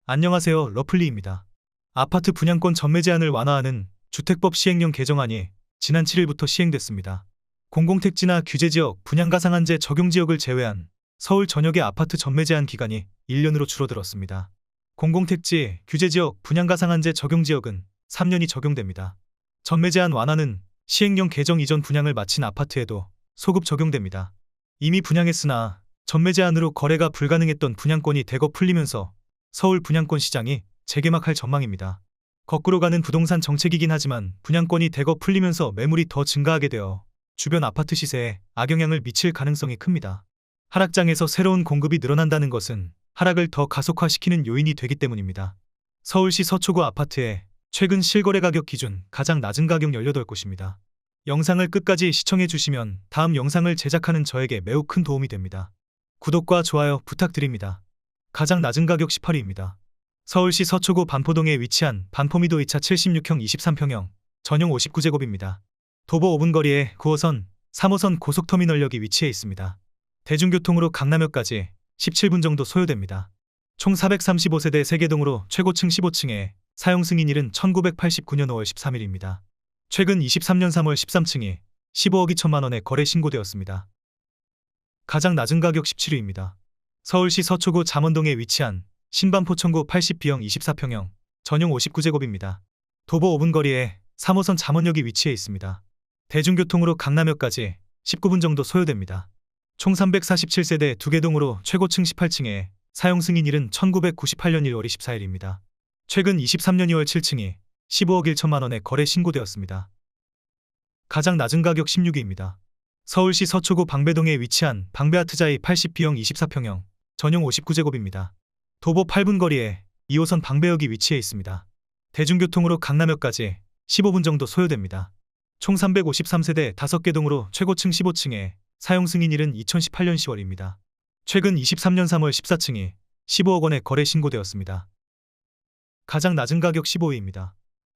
안녕하세요. 러플리입니다. 아파트 분양권 전매 제한을 완화하는 주택법 시행령 개정안이 지난 7일부터 시행됐습니다. 공공택지나 규제지역, 분양가상한제 적용지역을 제외한 서울 전역의 아파트 전매 제한 기간이 1년으로 줄어들었습니다. 공공택지, 규제지역, 분양가상한제 적용지역은 3년이 적용됩니다. 전매 제한 완화는 시행령 개정 이전 분양을 마친 아파트에도 소급 적용됩니다. 이미 분양했으나 전매 제한으로 거래가 불가능했던 분양권이 대거 풀리면서 서울 분양권 시장이 재개막할 전망입니다. 거꾸로 가는 부동산 정책이긴 하지만 분양권이 대거 풀리면서 매물이 더 증가하게 되어 주변 아파트 시세에 악영향을 미칠 가능성이 큽니다. 하락장에서 새로운 공급이 늘어난다는 것은 하락을 더 가속화시키는 요인이 되기 때문입니다. 서울시 서초구 아파트의 최근 실거래 가격 기준 가장 낮은 가격 18곳입니다. 영상을 끝까지 시청해 주시면 다음 영상을 제작하는 저에게 매우 큰 도움이 됩니다. 구독과 좋아요 부탁드립니다. 가장 낮은 가격 18위입니다. 서울시 서초구 반포동에 위치한 반포미도 2차 76형 23평형 전용 59제곱입니다. 도보 5분 거리에 9호선, 3호선 고속터미널역이 위치해 있습니다. 대중교통으로 강남역까지 17분 정도 소요됩니다. 총 435세대 3개동으로 최고층 15층에 사용 승인일은 1989년 5월 13일입니다. 최근 23년 3월 13층이 15억 2천만 원에 거래 신고되었습니다. 가장 낮은 가격 17위입니다. 서울시 서초구 잠원동에 위치한 신반포천구 80B형 24평형 전용 59제곱입니다. 도보 5분 거리에 3호선 잠원역이 위치해 있습니다. 대중교통으로 강남역까지 19분 정도 소요됩니다. 총 347세대 2개동으로 최고층 18층에 사용 승인일은 1998년 1월 24일입니다. 최근 23년 2월 7층이 15억 1천만 원에 거래 신고되었습니다. 가장 낮은 가격 16위입니다. 서울시 서초구 방배동에 위치한 방배아트자이 80B형 24평형 전용 59제곱입니다. 도보 8분 거리에 2호선 방배역이 위치해 있습니다. 대중교통으로 강남역까지 15분 정도 소요됩니다. 총 353세대 5개동으로 최고층 15층에 사용 승인일은 2018년 10월입니다. 최근 23년 3월 14층이 15억 원에 거래 신고되었습니다. 가장 낮은 가격 15위입니다.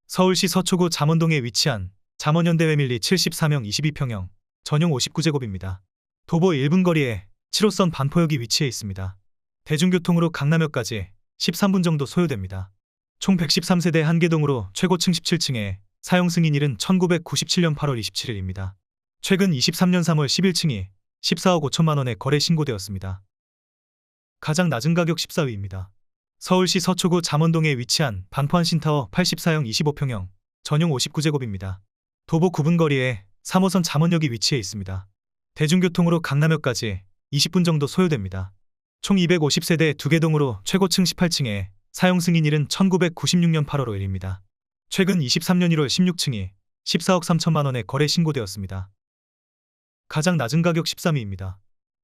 서울시 서초구 잠원동에 위치한 잠원현대회밀리 74명 22평형 전용 59제곱입니다. 도보 1분 거리에 7호선 반포역이 위치해 있습니다. 대중교통으로 강남역까지 13분 정도 소요됩니다. 총 113세대 1개동으로 최고층 17층에 사용 승인일은 1997년 8월 27일입니다. 최근 23년 3월 11층이 14억 5천만 원에 거래 신고되었습니다. 가장 낮은 가격 14위입니다. 서울시 서초구 잠원동에 위치한 반포한신타워 84형 25평형 전용 59제곱입니다. 도보 9분 거리에 3호선 잠원역이 위치해 있습니다. 대중교통으로 강남역까지 20분 정도 소요됩니다. 총 250세대 2개동으로 최고층 18층에 사용 승인일은 1996년 8월 5일입니다. 최근 23년 1월 16층이 14억 3천만 원에 거래 신고되었습니다. 가장 낮은 가격 13위입니다.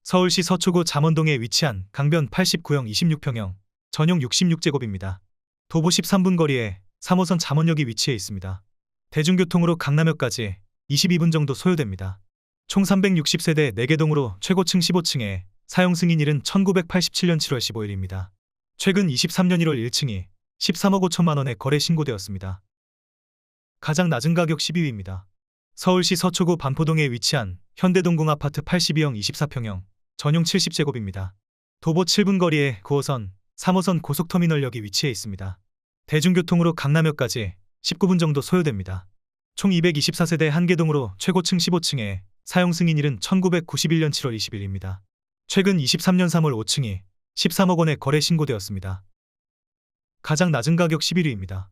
서울시 서초구 잠원동에 위치한 강변 89형 26평형 전용 66제곱입니다. 도보 13분 거리에 3호선 잠원역이 위치해 있습니다. 대중교통으로 강남역까지 22분 정도 소요됩니다. 총 360세대 4개동으로 최고층 15층에 사용 승인일은 1987년 7월 15일입니다. 최근 23년 1월 1층이 13억 5천만 원에 거래 신고되었습니다. 가장 낮은 가격 12위입니다. 서울시 서초구 반포동에 위치한 현대동궁 아파트 82형 24평형 전용 70제곱입니다. 도보 7분 거리에 9호선, 3호선 고속터미널역이 위치해 있습니다. 대중교통으로 강남역까지 19분 정도 소요됩니다. 총 224세대 1개동으로 최고층 15층에 사용 승인일은 1991년 7월 20일입니다. 최근 23년 3월 5층이 13억 원에 거래 신고되었습니다. 가장 낮은 가격 11위입니다.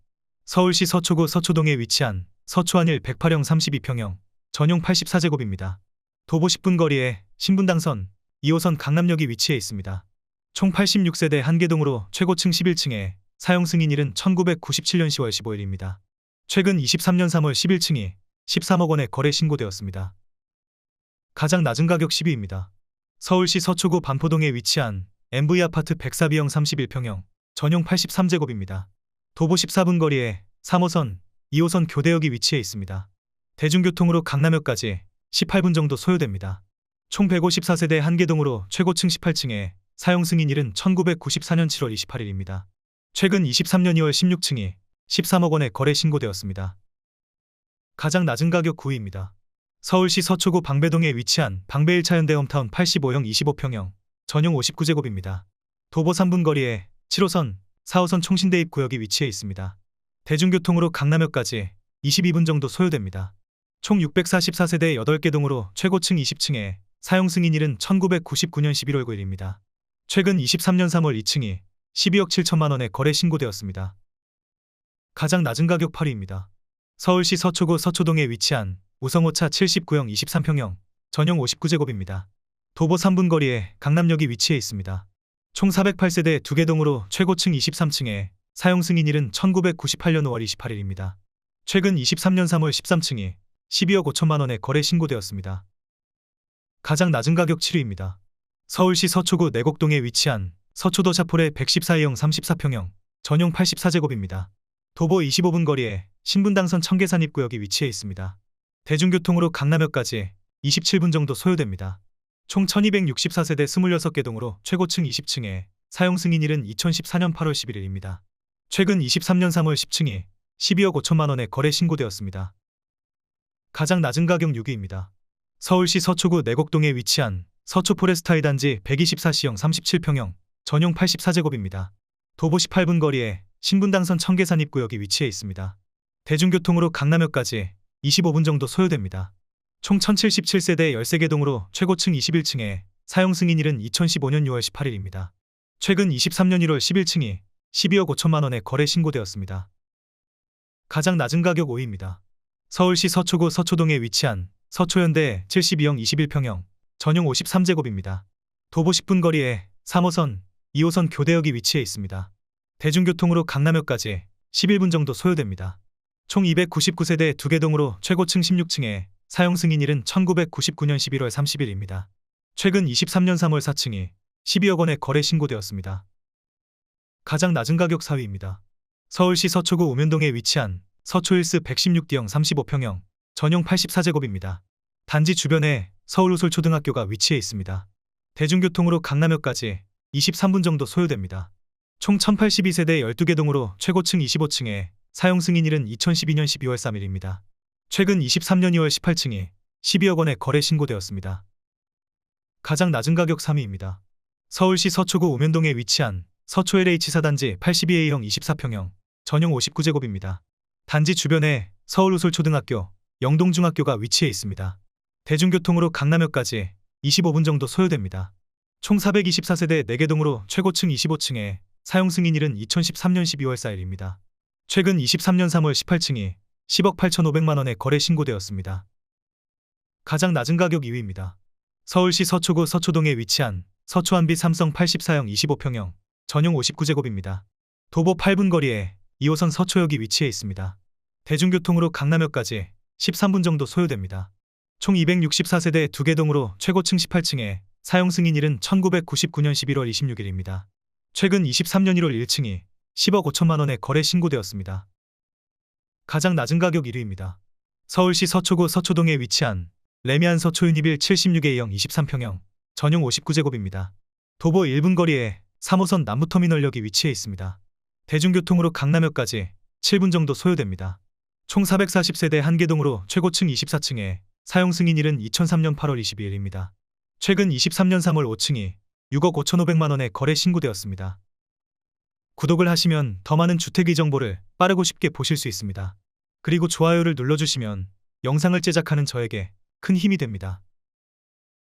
서울시 서초구 서초동에 위치한 서초한일 108형 32평형 전용 84제곱입니다. 도보 10분 거리에 신분당선 2호선 강남역이 위치해 있습니다. 총 86세대 1개동으로 최고층 11층에 사용 승인일은 1997년 10월 15일입니다. 최근 23년 3월 11층이 13억 원에 거래 신고되었습니다. 가장 낮은 가격 10위입니다. 서울시 서초구 반포동에 위치한 MV아파트 104B형 31평형 전용 83제곱입니다. 도보 14분 거리에 3호선, 2호선 교대역이 위치해 있습니다. 대중교통으로 강남역까지 18분 정도 소요됩니다. 총 154세대 1개동으로 최고층 18층에 사용 승인일은 1994년 7월 28일입니다. 최근 23년 2월 16층이 13억 원에 거래 신고되었습니다. 가장 낮은 가격 9위입니다. 서울시 서초구 방배동에 위치한 방배 1차 현대홈타운 85형 25평형 전용 59제곱입니다. 도보 3분 거리에 7호선, 4호선 총신대입 구역이 위치해 있습니다. 대중교통으로 강남역까지 22분 정도 소요됩니다. 총 644세대 8개 동으로 최고층 20층에 사용 승인일은 1999년 11월 9일입니다. 최근 23년 3월 2층이 12억 7천만 원에 거래 신고되었습니다. 가장 낮은 가격 8위입니다. 서울시 서초구 서초동에 위치한 우성오차 79형 23평형 전용 59제곱입니다. 도보 3분 거리에 강남역이 위치해 있습니다. 총 408세대 2개 동으로 최고층 23층에 사용 승인일은 1998년 5월 28일입니다. 최근 23년 3월 13층이 12억 5천만 원에 거래 신고되었습니다. 가장 낮은 가격 7위입니다. 서울시 서초구 내곡동에 위치한 서초도 샤폴의 114형 34평형 전용 84제곱입니다. 도보 25분 거리에 신분당선 청계산 입구역이 위치해 있습니다. 대중교통으로 강남역까지 27분 정도 소요됩니다. 총 1264세대 26개 동으로 최고층 20층에 사용 승인일은 2014년 8월 11일입니다. 최근 23년 3월 10층이 12억 5천만 원에 거래 신고되었습니다. 가장 낮은 가격 6위입니다. 서울시 서초구 내곡동에 위치한 서초포레스타이 단지 124C형 37평형 전용 84제곱입니다. 도보 18분 거리에 신분당선 청계산 입구역이 위치해 있습니다. 대중교통으로 강남역까지 25분 정도 소요됩니다. 총 1077세대 13개 동으로 최고층 21층에 사용 승인일은 2015년 6월 18일입니다. 최근 23년 1월 11층이 12억 5천만 원에 거래 신고되었습니다. 가장 낮은 가격 5위입니다. 서울시 서초구 서초동에 위치한 서초현대 72형 21평형 전용 53제곱입니다. 도보 10분 거리에 3호선, 2호선 교대역이 위치해 있습니다. 대중교통으로 강남역까지 11분 정도 소요됩니다. 총 299세대 2개 동으로 최고층 16층에 사용 승인일은 1999년 11월 30일입니다. 최근 23년 3월 4층이 12억 원에 거래 신고되었습니다. 가장 낮은 가격 4위입니다. 서울시 서초구 우면동에 위치한 서초힐스 116D형 35평형 전용 84제곱입니다. 단지 주변에 서울우솔초등학교가 위치해 있습니다. 대중교통으로 강남역까지 23분 정도 소요됩니다. 총 1082세대 12개 동으로 최고층 25층에 사용 승인일은 2012년 12월 3일입니다. 최근 23년 2월 18층이 12억 원에 거래 신고되었습니다. 가장 낮은 가격 3위입니다. 서울시 서초구 우면동에 위치한 서초 LH4단지 82A형 24평형 전용 59제곱입니다. 단지 주변에 서울우솔초등학교, 영동중학교가 위치해 있습니다. 대중교통으로 강남역까지 25분 정도 소요됩니다. 총 424세대 4개 동으로 최고층 25층에 사용 승인일은 2013년 12월 4일입니다. 최근 23년 3월 18층이 10억 8,500만 원에 거래 신고되었습니다. 가장 낮은 가격 2위입니다. 서울시 서초구 서초동에 위치한 서초한비 삼성 84형 25평형 전용 59제곱입니다. 도보 8분 거리에 2호선 서초역이 위치해 있습니다. 대중교통으로 강남역까지 13분 정도 소요됩니다. 총 264세대 2개 동으로 최고층 18층에 사용 승인일은 1999년 11월 26일입니다. 최근 23년 1월 1층이 10억 5천만 원에 거래 신고되었습니다. 가장 낮은 가격 1위입니다. 서울시 서초구 서초동에 위치한 레미안 서초유니빌 76A형 23평형 전용 59제곱입니다. 도보 1분 거리에 3호선 남부터미널역이 위치해 있습니다. 대중교통으로 강남역까지 7분 정도 소요됩니다. 총 440세대 1개 동으로 최고층 24층에 사용 승인일은 2003년 8월 22일입니다. 최근 23년 3월 5층이 6억 5,500만 원에 거래 신고되었습니다. 구독을 하시면 더 많은 주택의 정보를 빠르고 쉽게 보실 수 있습니다. 그리고 좋아요를 눌러주시면 영상을 제작하는 저에게 큰 힘이 됩니다.